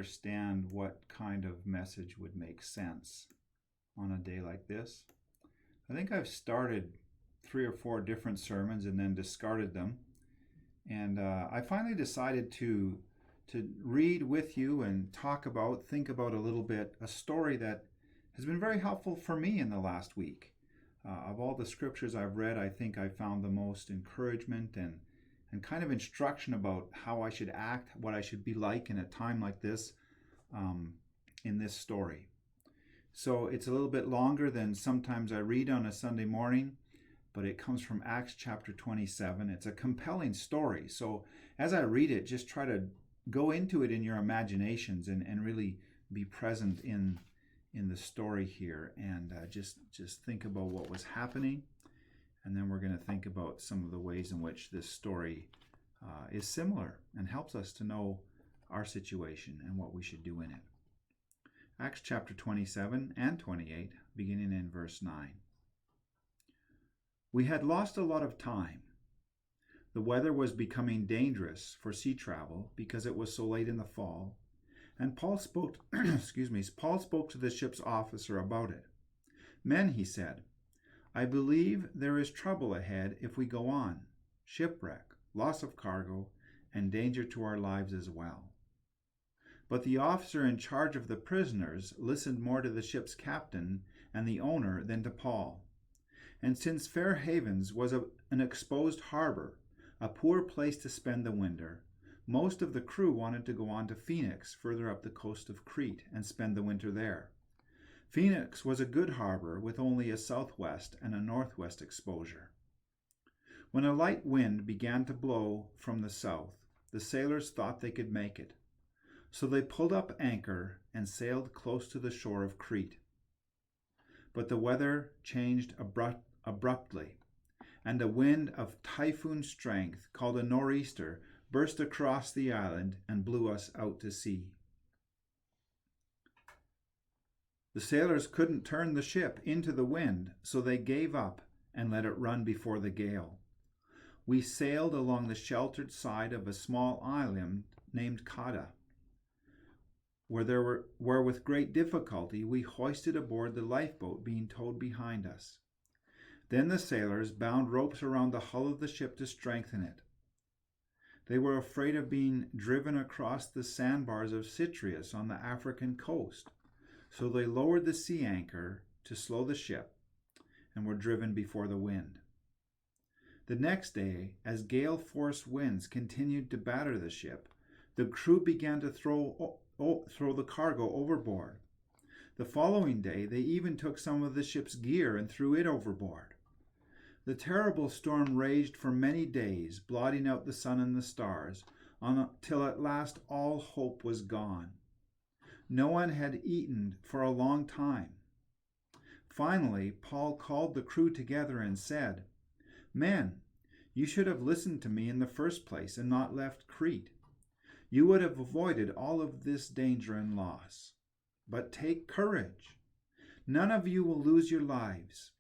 Understand what kind of message would make sense on a day like this. I think I've started 3 or 4 different sermons and then discarded them. And I finally decided to read with you and think about a little bit, a story that has been very helpful for me in the last week. Of all the scriptures I've read, I think I found the most encouragement and kind of instruction about how I should act, what I should be like in a time like this in this story. So it's a little bit longer than sometimes I read on a Sunday morning, but it comes from Acts chapter 27. It's a compelling story. So as I read it, just try to go into it in your imaginations and really be present in the story here, and just think about what was happening. And then we're going to think about some of the ways in which this story is similar and helps us to know our situation and what we should do in it. Acts chapter 27 and 28, beginning in verse 9. We had lost a lot of time. The weather was becoming dangerous for sea travel because it was so late in the fall, and Paul spoke Paul spoke to the ship's officer about it. Men, he said, I believe there is trouble ahead if we go on, shipwreck, loss of cargo, and danger to our lives as well. But the officer in charge of the prisoners listened more to the ship's captain and the owner than to Paul. And since Fair Havens was an exposed harbor, a poor place to spend the winter, most of the crew wanted to go on to Phoenix, further up the coast of Crete, and spend the winter there. Phoenix was a good harbor with only a southwest and a northwest exposure. When a light wind began to blow from the south, the sailors thought they could make it. So they pulled up anchor and sailed close to the shore of Crete. But the weather changed abruptly, and a wind of typhoon strength, called a nor'easter, burst across the island and blew us out to sea. The sailors couldn't turn the ship into the wind, so they gave up and let it run before the gale. We sailed along the sheltered side of a small island named Cauda, where with great difficulty we hoisted aboard the lifeboat being towed behind us. Then the sailors bound ropes around the hull of the ship to strengthen it. They were afraid of being driven across the sandbars of Cyprus on the African coast, so they lowered the sea anchor to slow the ship and were driven before the wind. The next day, as gale-force winds continued to batter the ship, the crew began to throw the cargo overboard. The following day, they even took some of the ship's gear and threw it overboard. The terrible storm raged for many days, blotting out the sun and the stars, till at last all hope was gone. No one had eaten for a long time. Finally, Paul called the crew together and said, Men, you should have listened to me in the first place and not left Crete. You would have avoided all of this danger and loss. But take courage. None of you will lose your lives,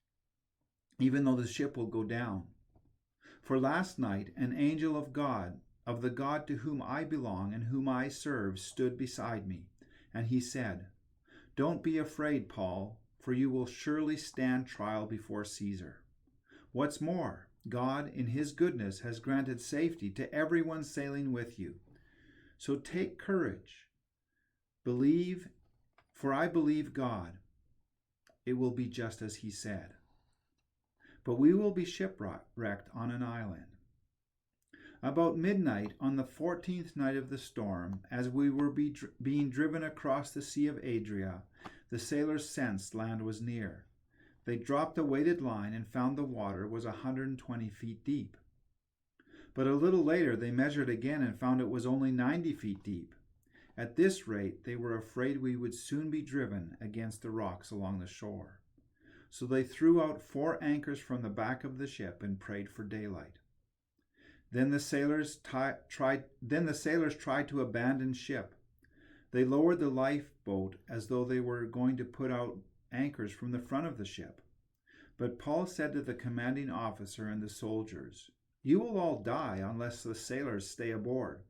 even though the ship will go down. For last night an angel of God, of the God to whom I belong and whom I serve, stood beside me, and he said, Don't be afraid, Paul, for you will surely stand trial before Caesar. What's more, God, in his goodness, has granted safety to everyone sailing with you. So take courage. Believe, for I believe God. It will be just as he said. But we will be shipwrecked on an island. About midnight on the 14th night of the storm, as we were being driven across the Sea of Adria, the sailors sensed land was near. They dropped a weighted line and found the water was 120 feet deep. But a little later they measured again and found it was only 90 feet deep. At this rate, they were afraid we would soon be driven against the rocks along the shore. So they threw out 4 anchors from the back of the ship and prayed for daylight. Then the sailors tried to abandon ship. They lowered the lifeboat as though they were going to put out anchors from the front of the ship. But Paul said to the commanding officer and the soldiers, You will all die unless the sailors stay aboard.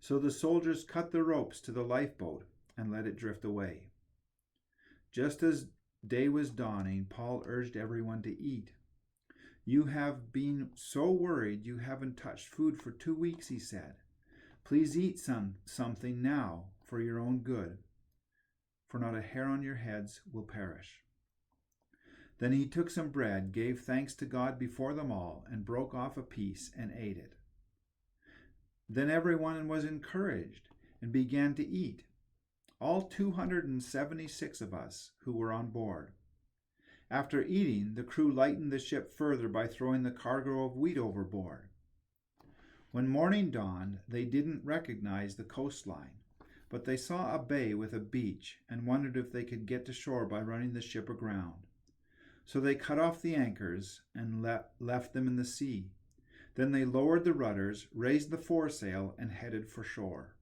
So the soldiers cut the ropes to the lifeboat and let it drift away. Just as day was dawning, Paul urged everyone to eat. You have been so worried you haven't touched food for 2 weeks, he said. Please eat something now for your own good, for not a hair on your heads will perish. Then he took some bread, gave thanks to God before them all, and broke off a piece and ate it. Then everyone was encouraged and began to eat, all 276 of us who were on board. After eating, the crew lightened the ship further by throwing the cargo of wheat overboard. When morning dawned, they didn't recognize the coastline, but they saw a bay with a beach and wondered if they could get to shore by running the ship aground. So they cut off the anchors and left them in the sea. Then they lowered the rudders, raised the foresail, and headed for shore.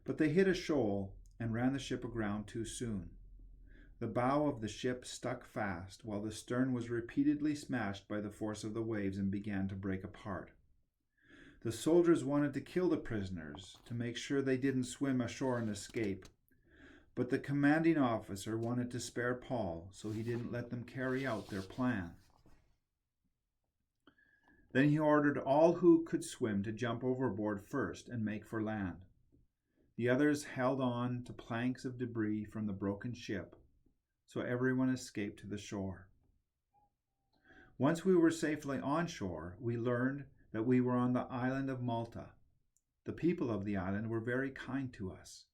But they hit a shoal and ran the ship aground too soon. The bow of the ship stuck fast, while the stern was repeatedly smashed by the force of the waves and began to break apart. The soldiers wanted to kill the prisoners to make sure they didn't swim ashore and escape. But the commanding officer wanted to spare Paul, so he didn't let them carry out their plan. Then he ordered all who could swim to jump overboard first and make for land. The others held on to planks of debris from the broken ship, so everyone escaped to the shore. Once we were safely on shore, we learned that we were on the Island of Malta. The people of the island were very kind to us.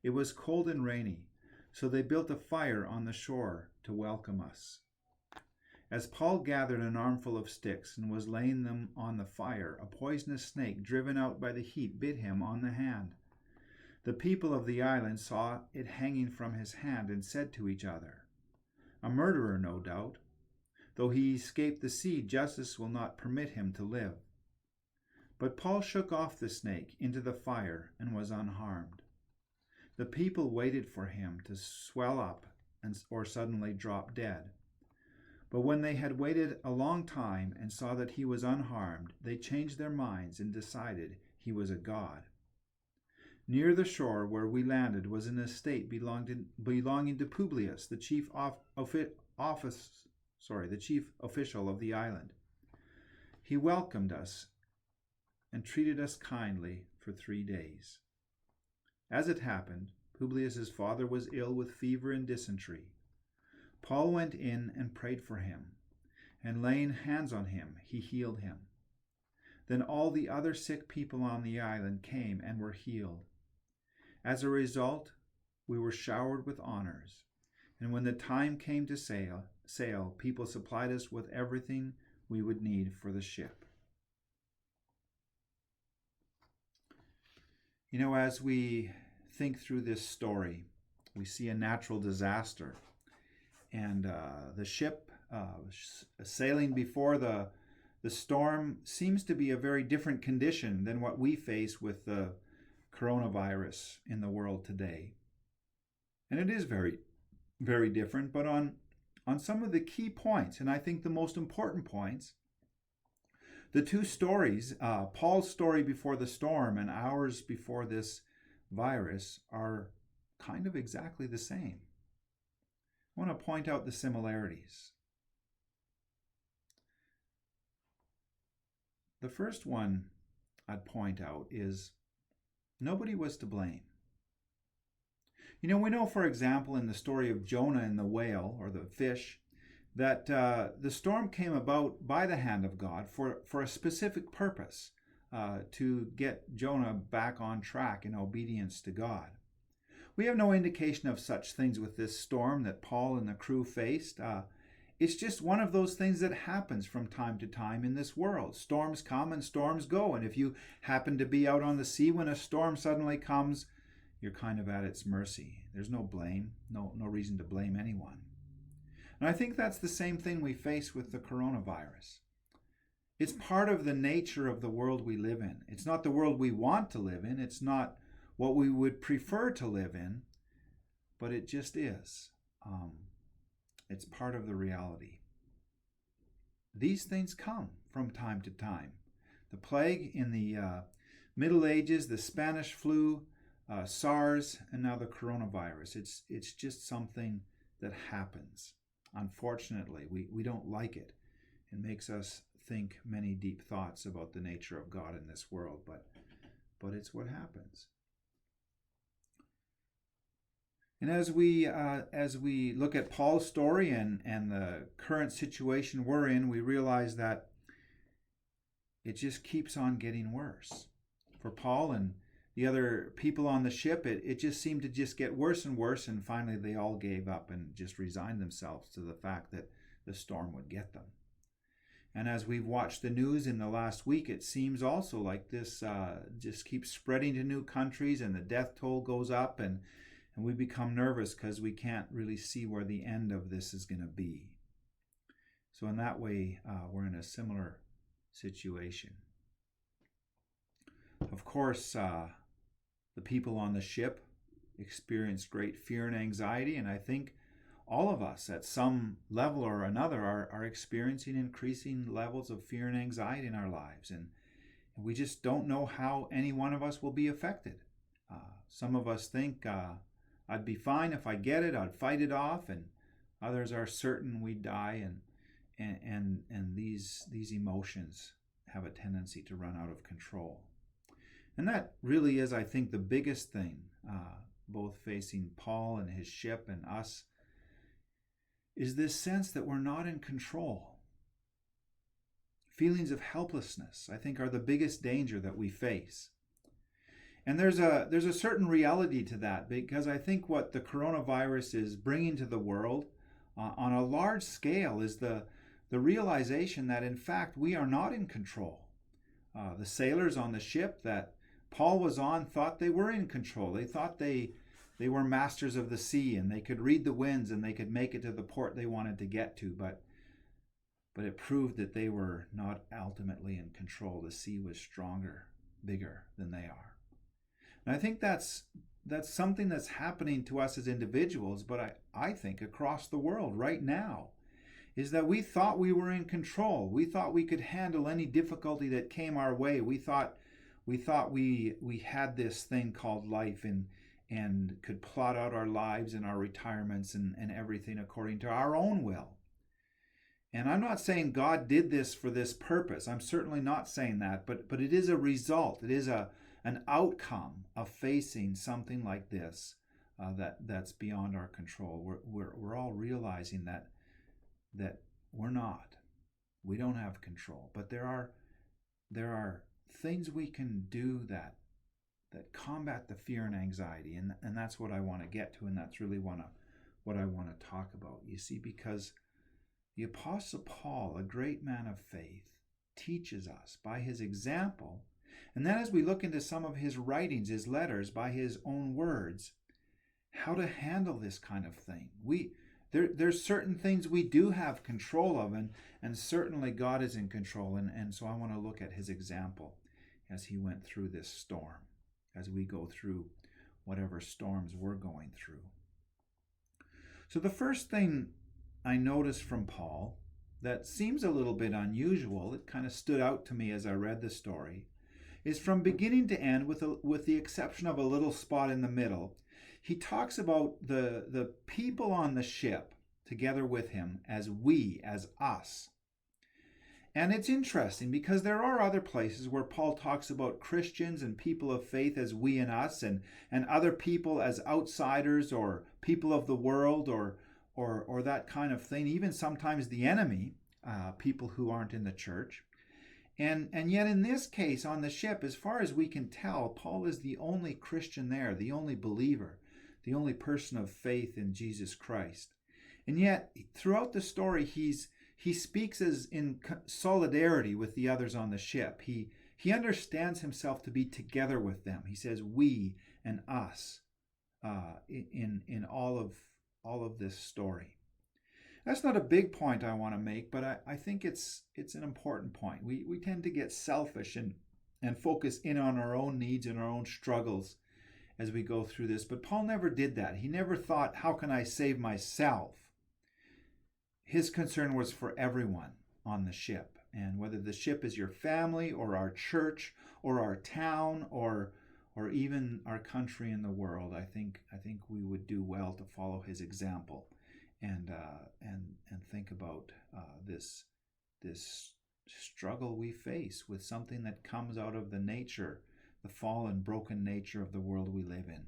It was cold and rainy, so they built a fire on the shore to welcome us. As Paul gathered an armful of sticks and was laying them on the fire, a poisonous snake, driven out by the heat, bit him on the hand. The people of the island saw it hanging from his hand and said to each other, "A murderer, no doubt. Though he escaped the sea, justice will not permit him to live." But Paul shook off the snake into the fire and was unharmed. The people waited for him to swell up or suddenly drop dead. But when they had waited a long time and saw that he was unharmed, they changed their minds and decided he was a god. Near the shore where we landed was an estate belonging to Publius, the chief official of the island. He welcomed us and treated us kindly for 3 days. As it happened, Publius's father was ill with fever and dysentery. Paul went in and prayed for him, and laying hands on him, he healed him. Then all the other sick people on the island came and were healed. As a result, we were showered with honors, and when the time came to sail, people supplied us with everything we would need for the ship. You know, as we think through this story, we see a natural disaster, and the ship sailing before the storm seems to be a very different condition than what we face with the coronavirus in the world today. And it is very, very different, but on some of the key points, and I think the most important points, the two stories, Paul's story before the storm and ours before this virus, are kind of exactly the same. I want to point out the similarities. The first one I'd point out is nobody was to blame. You know, we know, for example, in the story of Jonah and the whale, or the fish, that the storm came about by the hand of God for a specific purpose, to get Jonah back on track in obedience to God. We have no indication of such things with this storm that Paul and the crew faced. It's just one of those things that happens from time to time in this world. Storms come and storms go, and if you happen to be out on the sea when a storm suddenly comes, you're kind of at its mercy. There's no blame, no reason to blame anyone. And I think that's the same thing we face with the coronavirus. It's part of the nature of the world we live in. It's not the world we want to live in. It's not what we would prefer to live in, but it just is. It's part of the reality. These things come from time to time. The plague in the Middle Ages, the Spanish flu, SARS, and now the coronavirus. It's just something that happens. Unfortunately, we don't like it. It makes us think many deep thoughts about the nature of God in this world, but it's what happens. And as we look at Paul's story and the current situation we're in, we realize that it just keeps on getting worse. For Paul and the other people on the ship, it just seemed to just get worse and worse, and finally they all gave up and just resigned themselves to the fact that the storm would get them. And as we've watched the news in the last week, it seems also like this just keeps spreading to new countries, and the death toll goes up, and we become nervous because we can't really see where the end of this is going to be. So in that way, we're in a similar situation. Of course, the people on the ship experienced great fear and anxiety, and I think all of us at some level or another are experiencing increasing levels of fear and anxiety in our lives, and we just don't know how any one of us will be affected. Some of us think, I'd be fine if I get it, I'd fight it off, and others are certain we'd die, and these emotions have a tendency to run out of control. And that really is, I think, the biggest thing, both facing Paul and his ship and us, is this sense that we're not in control. Feelings of helplessness, I think, are the biggest danger that we face. And there's a certain reality to that, because I think what the coronavirus is bringing to the world on a large scale is the realization that, in fact, we are not in control. The sailors on the ship that Paul was on thought they were in control. They thought they were masters of the sea, and they could read the winds, and they could make it to the port they wanted to get to, but it proved that they were not ultimately in control. The sea was stronger, bigger than they are. And I think that's something that's happening to us as individuals, but I think across the world right now, is that we thought we were in control. We thought we could handle any difficulty that came our way. We thought we had this thing called life and could plot out our lives and our retirements and everything according to our own will. And I'm not saying God did this for this purpose. I'm certainly not saying that, but it is a result. It is an outcome of facing something like this that's beyond our control. We're all realizing that we don't have control, but there are things we can do that combat the fear and anxiety, and that's what I want to get to, and that's really what I want to talk about. You see, because the Apostle Paul, a great man of faith, teaches us by his example, and then as we look into some of his writings, his letters, by his own words, how to handle this kind of thing. There's certain things we do have control of, and certainly God is in control, and so I want to look at his example as he went through this storm, as we go through whatever storms we're going through. So the first thing I noticed from Paul that seems a little bit unusual, it kind of stood out to me as I read the story, is from beginning to end, with the exception of a little spot in the middle, he talks about the people on the ship together with him as we, as us. And it's interesting because there are other places where Paul talks about Christians and people of faith as we and us, and other people as outsiders or people of the world or that kind of thing, even sometimes the enemy, people who aren't in the church. And yet in this case on the ship, as far as we can tell, Paul is the only Christian there, the only believer, the only person of faith in Jesus Christ. And yet throughout the story, he speaks as in solidarity with the others on the ship. He understands himself to be together with them. He says we and us in all of this story. That's not a big point I want to make, but I think it's an important point. We tend to get selfish and focus in on our own needs and our own struggles as we go through this. But Paul never did that. He never thought, how can I save myself? His concern was for everyone on the ship. And whether the ship is your family or our church or our town or even our country and the world, I think we would do well to follow his example and think about this struggle we face with something that comes out of the fallen, broken nature of the world we live in.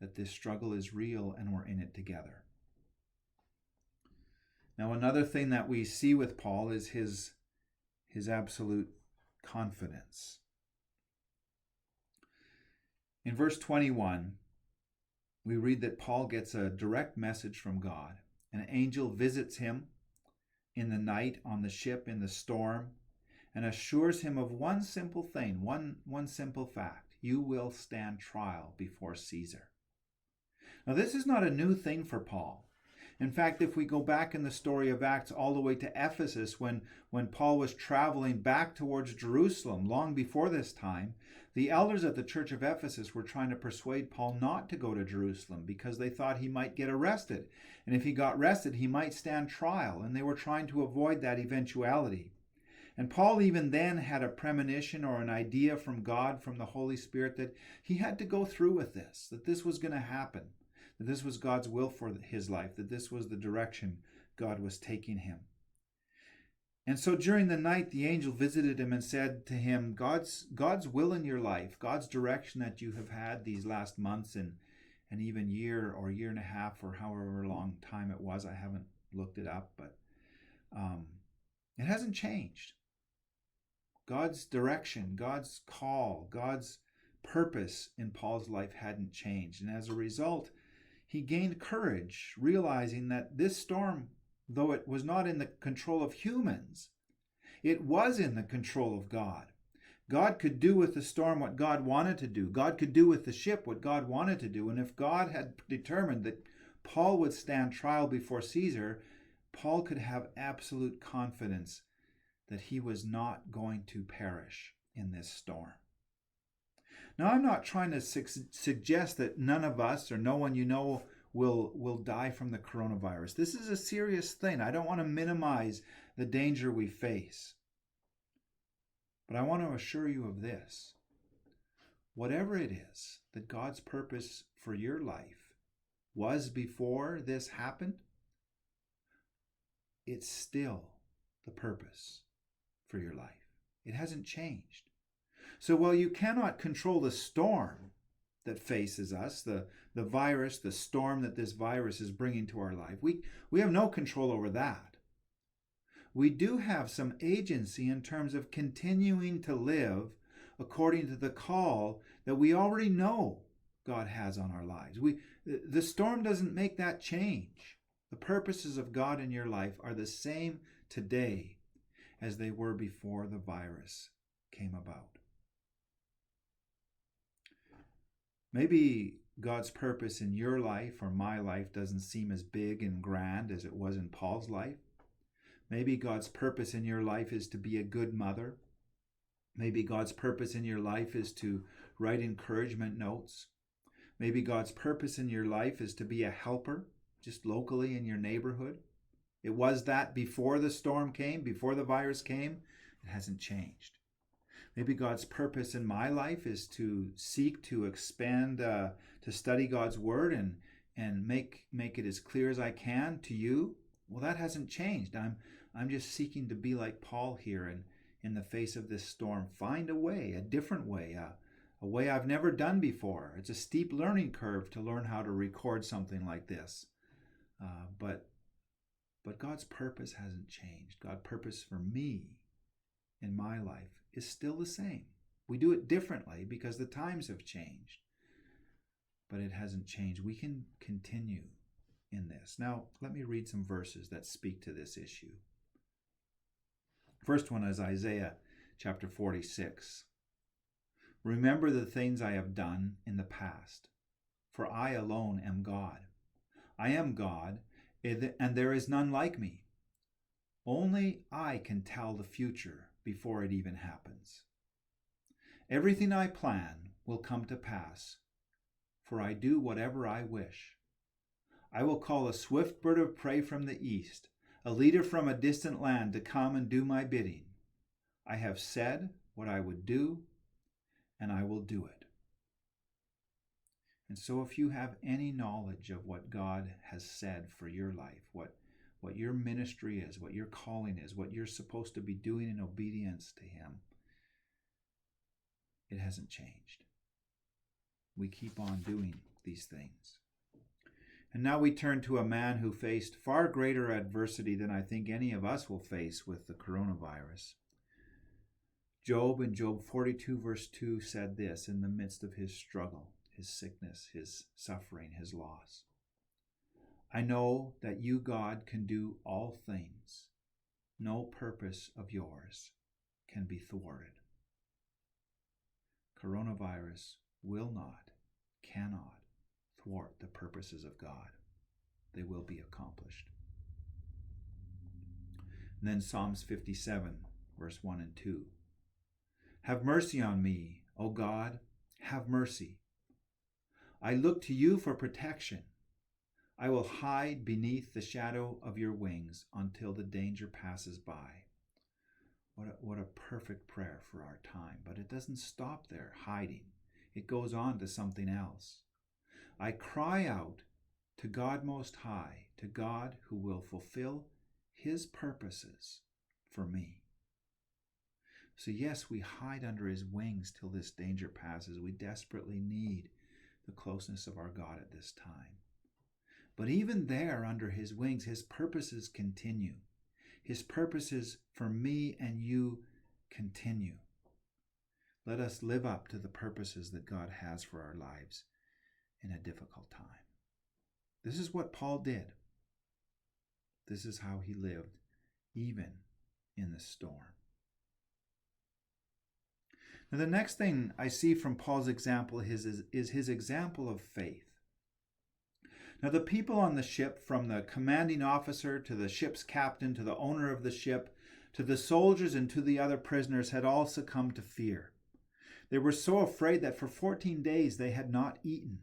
That this struggle is real and we're in it together. Now, another thing that we see with Paul is his absolute confidence. In verse 21, we read that Paul gets a direct message from God. An angel visits him in the night on the ship in the storm and assures him of one simple thing, one simple fact: you will stand trial before Caesar. Now, this is not a new thing for Paul. In fact, if we go back in the story of Acts all the way to Ephesus, when Paul was traveling back towards Jerusalem long before this time, the elders at the church of Ephesus were trying to persuade Paul not to go to Jerusalem because they thought he might get arrested. And if he got arrested, he might stand trial. And they were trying to avoid that eventuality. And Paul even then had a premonition or an idea from God, from the Holy Spirit, that he had to go through with this, that this was going to happen, that this was God's will for his life, that this was the direction God was taking him. And so during the night, the angel visited him and said to him, God's will in your life, God's direction that you have had these last months and even year or year and a half or however long time it was, I haven't looked it up, but it hasn't changed. God's direction, God's call, God's purpose in Paul's life hadn't changed. And as a result, he gained courage, realizing that this storm, though it was not in the control of humans, it was in the control of God. God could do with the storm what God wanted to do. God could do with the ship what God wanted to do. And if God had determined that Paul would stand trial before Caesar, Paul could have absolute confidence that he was not going to perish in this storm. Now, I'm not trying to suggest that none of us or no one you know will die from the coronavirus. This is a serious thing. I don't want to minimize the danger we face. But I want to assure you of this. Whatever it is that God's purpose for your life was before this happened, it's still the purpose for your life. It hasn't changed. So while you cannot control the storm that faces us, the virus, the storm that this virus is bringing to our life, we have no control over that. We do have some agency in terms of continuing to live according to the call that we already know God has on our lives. The storm doesn't make that change. The purposes of God in your life are the same today as they were before the virus came about. Maybe God's purpose in your life or my life doesn't seem as big and grand as it was in Paul's life. Maybe God's purpose in your life is to be a good mother. Maybe God's purpose in your life is to write encouragement notes. Maybe God's purpose in your life is to be a helper, just locally in your neighborhood. It was that before the storm came, before the virus came. It hasn't changed. Maybe God's purpose in my life is to seek to expand, to study God's word and make it as clear as I can to you. Well, that hasn't changed. I'm just seeking to be like Paul here and in the face of this storm, find a way, a different way, a way I've never done before. It's a steep learning curve to learn how to record something like this. But God's purpose hasn't changed. God's purpose for me in my life is still the same. We do it differently because the times have changed, but it hasn't changed. We can continue in this. Now, let me read some verses that speak to this issue. First one is Isaiah chapter 46. Remember the things I have done in the past, for I alone am God. I am God, and there is none like me. Only I can tell the future before it even happens. Everything I plan will come to pass, for I do whatever I wish. I will call a swift bird of prey from the east, a leader from a distant land to come and do my bidding. I have said what I would do, and I will do it. And so if you have any knowledge of what God has said for your life, what your ministry is, what your calling is, what you're supposed to be doing in obedience to Him, it hasn't changed. We keep on doing these things. And now we turn to a man who faced far greater adversity than I think any of us will face with the coronavirus. Job, in Job 42 verse 2, said this in the midst of his struggle, his sickness, his suffering, his loss. I know that you, God, can do all things. No purpose of yours can be thwarted. Coronavirus will not, cannot thwart the purposes of God. They will be accomplished. And then Psalms 57, verse 1 and 2. Have mercy on me, O God, have mercy. I look to you for protection. I will hide beneath the shadow of your wings until the danger passes by. What a perfect prayer for our time. But it doesn't stop there, hiding. It goes on to something else. I cry out to God Most High, to God who will fulfill His purposes for me. So yes, we hide under His wings till this danger passes. We desperately need the closeness of our God at this time. But even there, under His wings, His purposes continue. His purposes for me and you continue. Let us live up to the purposes that God has for our lives in a difficult time. This is what Paul did. This is how he lived, even in the storm. Now, the next thing I see from Paul's example is his example of faith. Now, the people on the ship, from the commanding officer to the ship's captain to the owner of the ship to the soldiers and to the other prisoners, had all succumbed to fear. They were so afraid that for 14 days they had not eaten.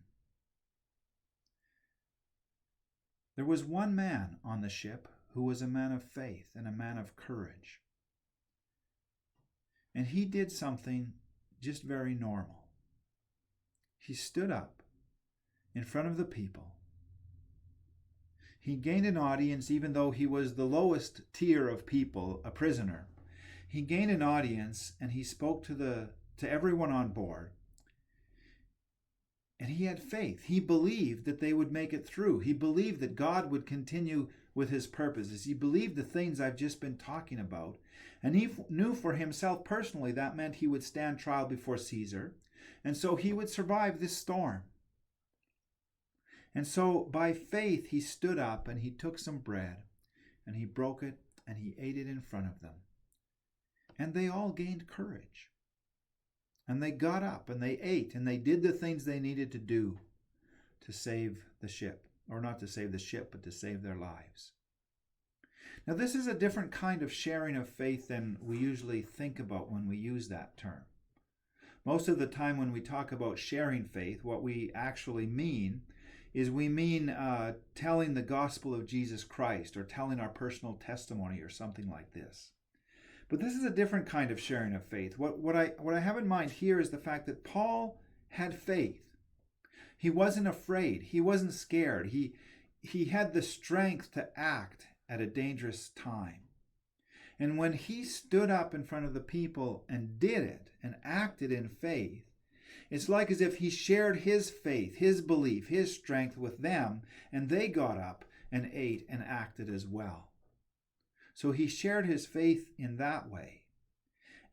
There was one man on the ship who was a man of faith and a man of courage. And he did something just very normal. He stood up in front of the people. He gained an audience, even though he was the lowest tier of people, a prisoner. He gained an audience, and he spoke to everyone on board. And he had faith. He believed that they would make it through. He believed that God would continue with His purposes. He believed the things I've just been talking about. And he knew for himself personally that meant he would stand trial before Caesar. And so he would survive this storm. And so by faith he stood up and he took some bread and he broke it and he ate it in front of them. And they all gained courage. And they got up and they ate and they did the things they needed to do to save the ship. Or not to save the ship, but to save their lives. Now, this is a different kind of sharing of faith than we usually think about when we use that term. Most of the time when we talk about sharing faith, what we actually mean is we mean telling the gospel of Jesus Christ or telling our personal testimony or something like this. But this is a different kind of sharing of faith. What I have in mind here is the fact that Paul had faith. He wasn't afraid. He wasn't scared. He had the strength to act at a dangerous time. And when he stood up in front of the people and did it and acted in faith, it's like as if he shared his faith, his belief, his strength with them, and they got up and ate and acted as well. So he shared his faith in that way.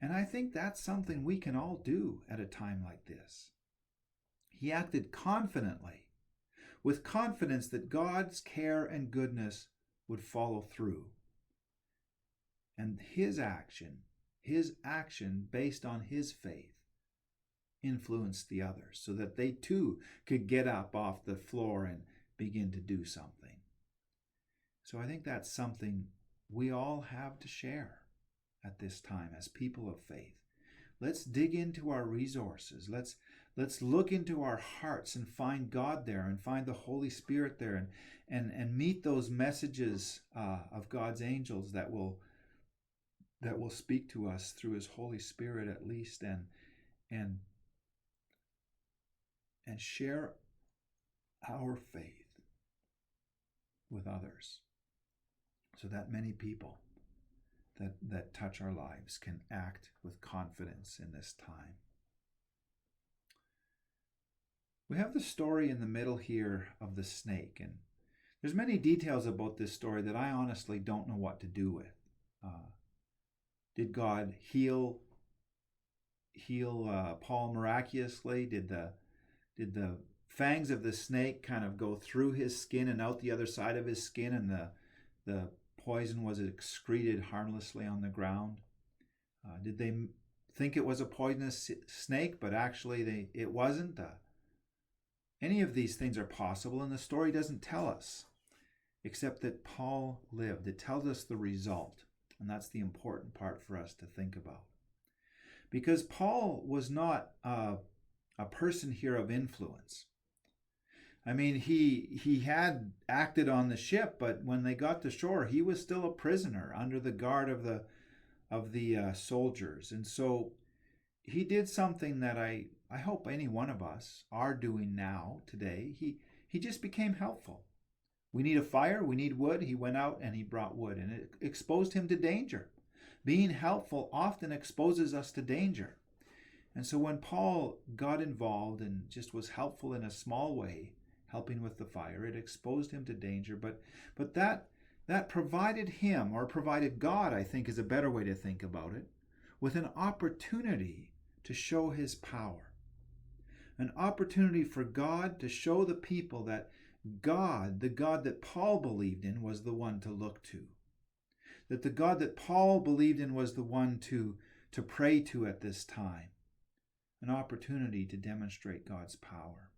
And I think that's something we can all do at a time like this. He acted confidently, with confidence that God's care and goodness would follow through. And his action based on his faith, influenced the others so that they too could get up off the floor and begin to do something. So I think that's something we all have to share at this time as people of faith. Let's dig into our resources. Let's look into our hearts and find God there and find the Holy Spirit there and meet those messages of God's angels that will that will speak to us through his Holy Spirit at least, and share our faith with others, so that many people that touch our lives can act with confidence in this time. We have the story in the middle here of the snake, and there's many details about this story that I honestly don't know what to do with. Did God heal Paul miraculously? Did the fangs of the snake kind of go through his skin and out the other side of his skin, and the poison was excreted harmlessly on the ground? Did they think it was a poisonous snake, but actually it wasn't? Any of these things are possible, and the story doesn't tell us, except that Paul lived. It tells us the result, and that's the important part for us to think about. Because Paul was not a person here of influence. I mean, he had acted on the ship, but when they got to shore, he was still a prisoner under the guard of the soldiers. And so he did something that I hope any one of us are doing now, today. He just became helpful. We need a fire, we need wood. He went out and he brought wood, and it exposed him to danger. Being helpful often exposes us to danger. And so when Paul got involved and just was helpful in a small way, helping with the fire, it exposed him to danger. But that provided him, or provided God, I think is a better way to think about it, with an opportunity to show his power. An opportunity for God to show the people that God, the God that Paul believed in, was the one to look to. That the God that Paul believed in was the one to pray to at this time. An opportunity to demonstrate God's power.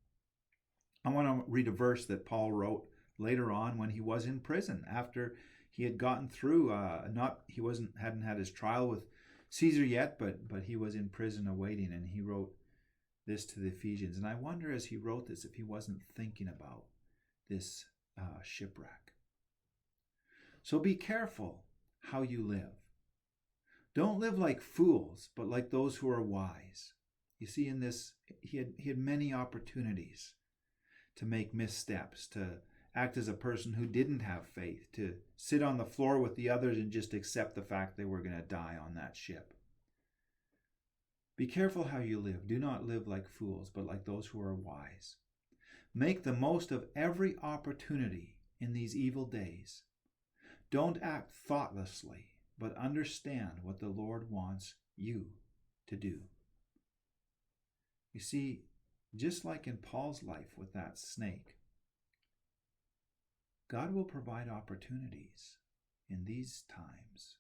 I want to read a verse that Paul wrote later on when he was in prison, after he had gotten through. Hadn't had his trial with Caesar yet, but he was in prison awaiting, and he wrote this to the Ephesians. And I wonder, as he wrote this, if he wasn't thinking about this shipwreck. So be careful how you live. Don't live like fools, but like those who are wise. You see, in this, he had many opportunities to make missteps, to act as a person who didn't have faith, to sit on the floor with the others and just accept the fact they were going to die on that ship. Be careful how you live. Do not live like fools, but like those who are wise. Make the most of every opportunity in these evil days. Don't act thoughtlessly, but understand what the Lord wants you to do. You see, just like in Paul's life with that snake, God will provide opportunities in these times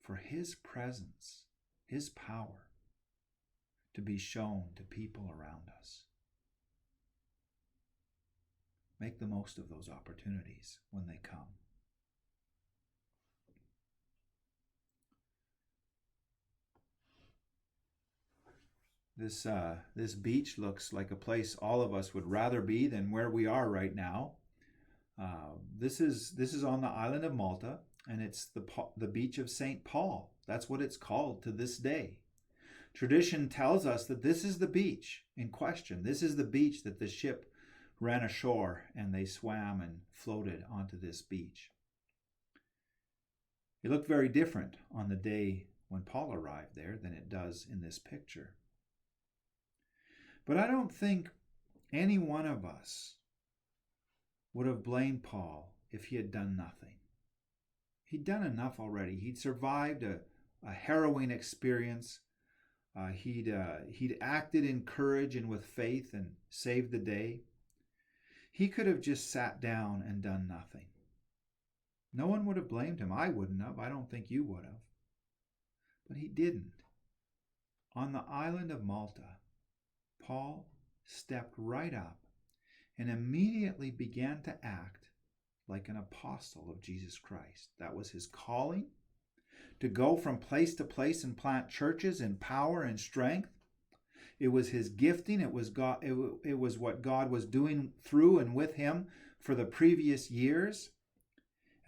for his presence, his power to be shown to people around us. Make the most of those opportunities when they come. This beach looks like a place all of us would rather be than where we are right now. This is on the island of Malta, and it's the beach of St. Paul. That's what it's called to this day. Tradition tells us that this is the beach in question. This is the beach that the ship ran ashore, and they swam and floated onto this beach. It looked very different on the day when Paul arrived there than it does in this picture. But I don't think any one of us would have blamed Paul if he had done nothing. He'd done enough already. He'd survived a harrowing experience. He'd acted in courage and with faith and saved the day. He could have just sat down and done nothing. No one would have blamed him. I wouldn't have. I don't think you would have. But he didn't. On the island of Malta, Paul stepped right up and immediately began to act like an apostle of Jesus Christ. That was his calling, to go from place to place and plant churches in power and strength. It was his gifting. It was God. It was what God was doing through and with him for the previous years.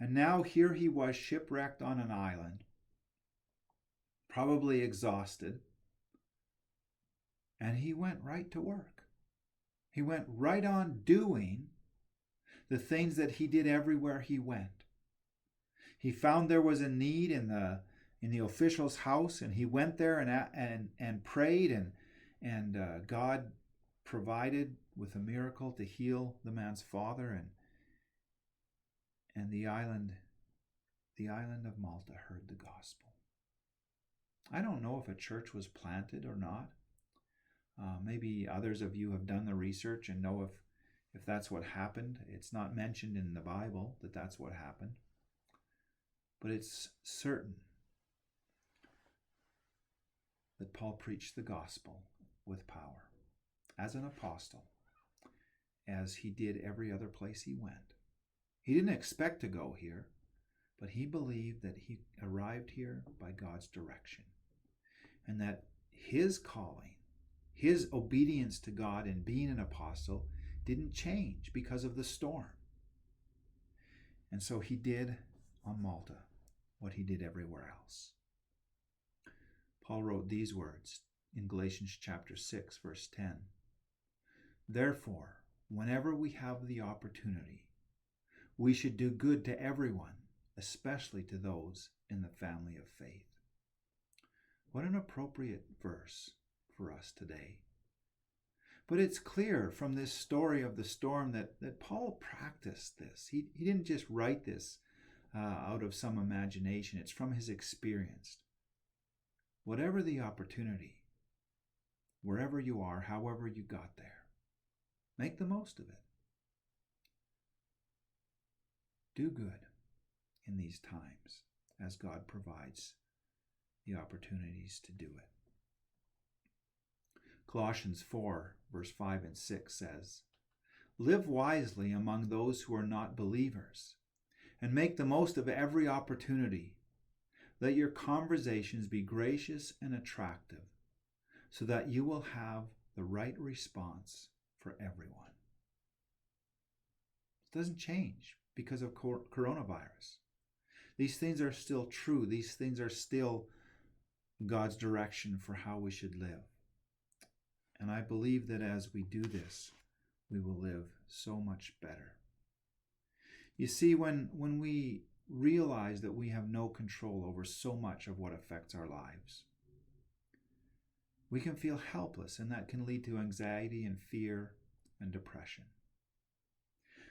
And now here he was shipwrecked on an island, probably exhausted, and he went right to work. He went right on doing the things that he did everywhere he went. He found there was a need in the official's house, and he went there and prayed, and God provided with a miracle to heal the man's father, and the island of Malta heard the gospel. I don't know if a church was planted or not. Maybe others of you have done the research and know if that's what happened. It's not mentioned in the Bible that that's what happened. But it's certain that Paul preached the gospel with power as an apostle, as he did every other place he went. He didn't expect to go here, but he believed that he arrived here by God's direction, and that his calling, his obedience to God in being an apostle didn't change because of the storm. And so he did on Malta what he did everywhere else. Paul wrote these words in Galatians chapter 6, verse 10. Therefore, whenever we have the opportunity, we should do good to everyone, especially to those in the family of faith. What an appropriate verse for us today. But it's clear from this story of the storm that Paul practiced this. He didn't just write this out of some imagination. It's from his experience. Whatever the opportunity, wherever you are, however you got there, make the most of it. Do good in these times as God provides the opportunities to do it. Colossians 4, verse 5 and 6 says, live wisely among those who are not believers, and make the most of every opportunity. Let your conversations be gracious and attractive, so that you will have the right response for everyone. It doesn't change because of coronavirus. These things are still true. These things are still God's direction for how we should live. And I believe that as we do this, we will live so much better. You see, when we realize that we have no control over so much of what affects our lives, we can feel helpless, and that can lead to anxiety and fear and depression.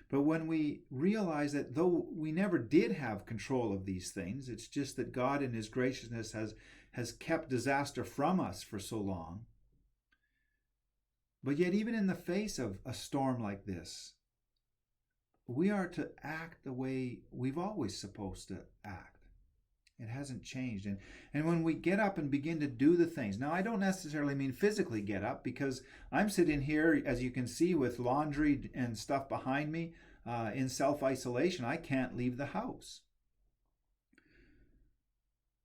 But when we realize that though we never did have control of these things, it's just that God in his graciousness has kept disaster from us for so long. But yet even in the face of a storm like this, we are to act the way we've always supposed to act. It hasn't changed. And when we get up and begin to do the things, now I don't necessarily mean physically get up, because I'm sitting here, as you can see, with laundry and stuff behind me in self-isolation. I can't leave the house.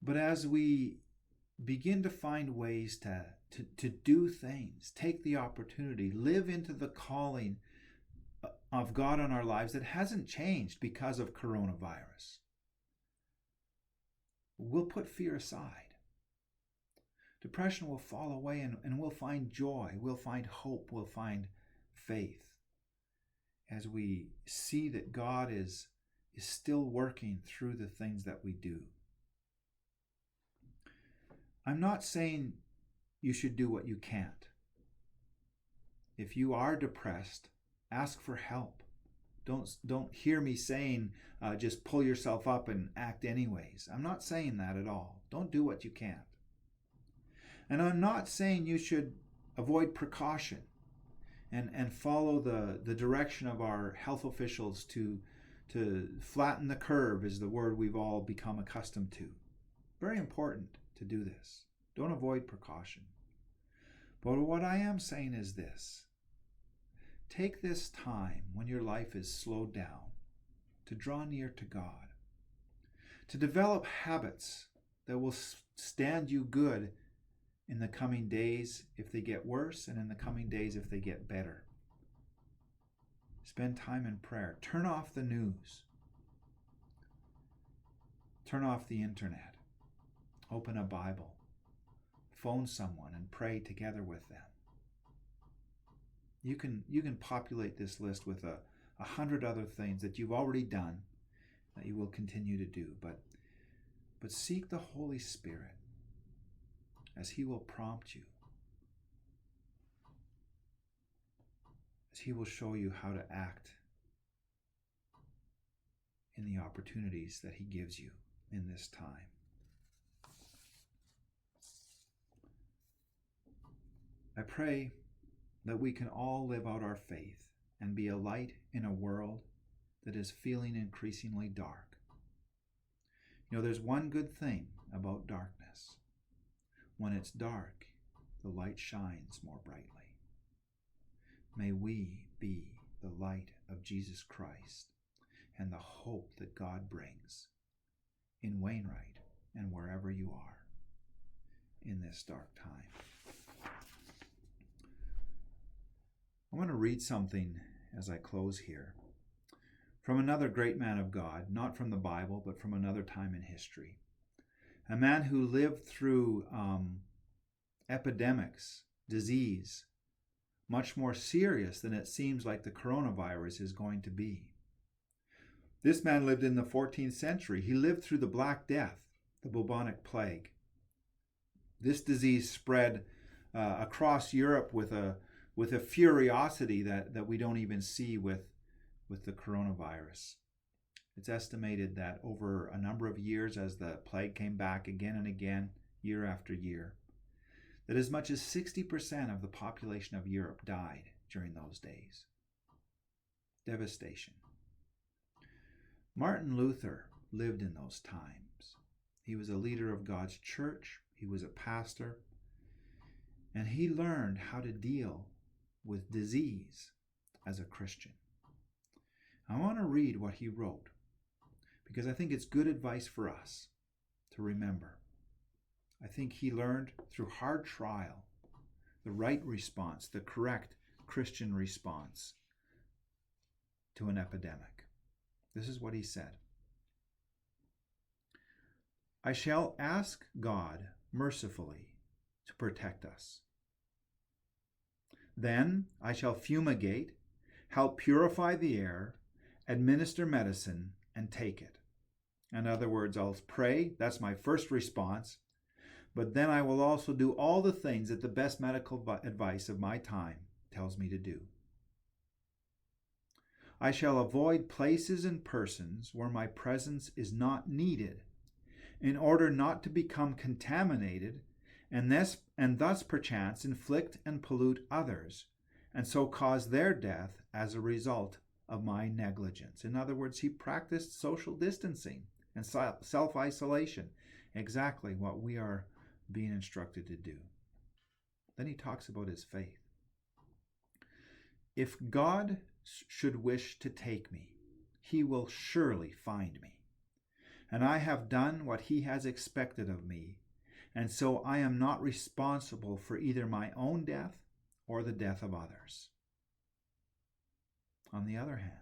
But as we begin to find ways to do things, take the opportunity, live into the calling of God on our lives that hasn't changed because of coronavirus, we'll put fear aside. Depression will fall away, and we'll find joy, we'll find hope, we'll find faith as we see that God is still working through the things that we do. I'm not saying you should do what you can't. If you are depressed, ask for help. Don't hear me saying just pull yourself up and act anyways. I'm not saying that at all. Don't do what you can't. And I'm not saying you should avoid precaution and follow the direction of our health officials to flatten the curve, is the word we've all become accustomed to. Very important to do this. Don't avoid precaution. But what I am saying is this. Take this time when your life is slowed down to draw near to God, to develop habits that will stand you good in the coming days if they get worse, and in the coming days if they get better. Spend time in prayer. Turn off the news. Turn off the internet. Open a Bible. Phone someone and pray together with them. You can populate this list with 100 other things that you've already done, that you will continue to do. But seek the Holy Spirit as He will prompt you, as He will show you how to act in the opportunities that He gives you in this time. I pray that we can all live out our faith and be a light in a world that is feeling increasingly dark. You know, there's one good thing about darkness. When it's dark, the light shines more brightly. May we be the light of Jesus Christ and the hope that God brings in Wainwright and wherever you are in this dark time. I want to read something as I close here from another great man of God, not from the Bible, but from another time in history. A man who lived through epidemics, disease, much more serious than it seems like the coronavirus is going to be. This man lived in the 14th century. He lived through the Black Death, the bubonic plague. This disease spread across Europe with a furiosity that we don't even see with the coronavirus. It's estimated that over a number of years, as the plague came back again and again, year after year, that as much as 60% of the population of Europe died during those days. Devastation. Martin Luther lived in those times. He was a leader of God's church. He was a pastor. And he learned how to deal with disease as a Christian. I want to read what he wrote, because I think it's good advice for us to remember. I think he learned through hard trial the right response, the correct Christian response to an epidemic. This is what he said. I shall ask God mercifully to protect us. Then I shall fumigate, help purify the air, administer medicine, and take it. In other words, I'll pray. That's my first response. But then I will also do all the things that the best medical advice of my time tells me to do. I shall avoid places and persons where my presence is not needed, in order not to become contaminated and thus perchance inflict and pollute others, and so cause their death as a result of my negligence. In other words, he practiced social distancing and self-isolation, exactly what we are being instructed to do. Then he talks about his faith. If God should wish to take me, he will surely find me. And I have done what he has expected of me, and so I am not responsible for either my own death or the death of others. On the other hand,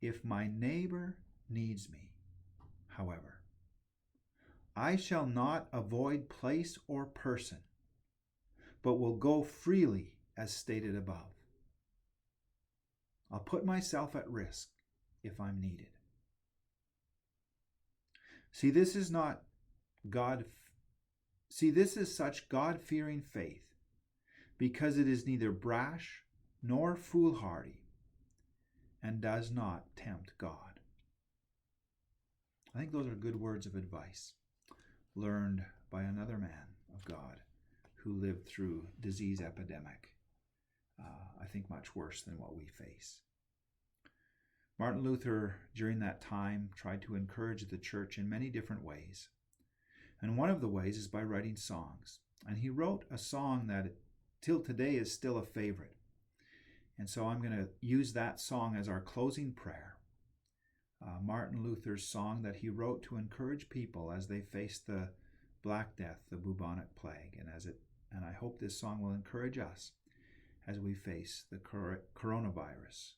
if my neighbor needs me, however, I shall not avoid place or person, but will go freely as stated above. I'll put myself at risk if I'm needed. This is such God-fearing faith, because it is neither brash nor foolhardy, and does not tempt God. I think those are good words of advice, learned by another man of God who lived through disease epidemic, I think much worse than what we face. Martin Luther, during that time, tried to encourage the church in many different ways. And one of the ways is by writing songs. And he wrote a song that till today is still a favorite. And so I'm going to use that song as our closing prayer. Martin Luther's song that he wrote to encourage people as they faced the Black Death, the bubonic plague. And I hope this song will encourage us as we face the coronavirus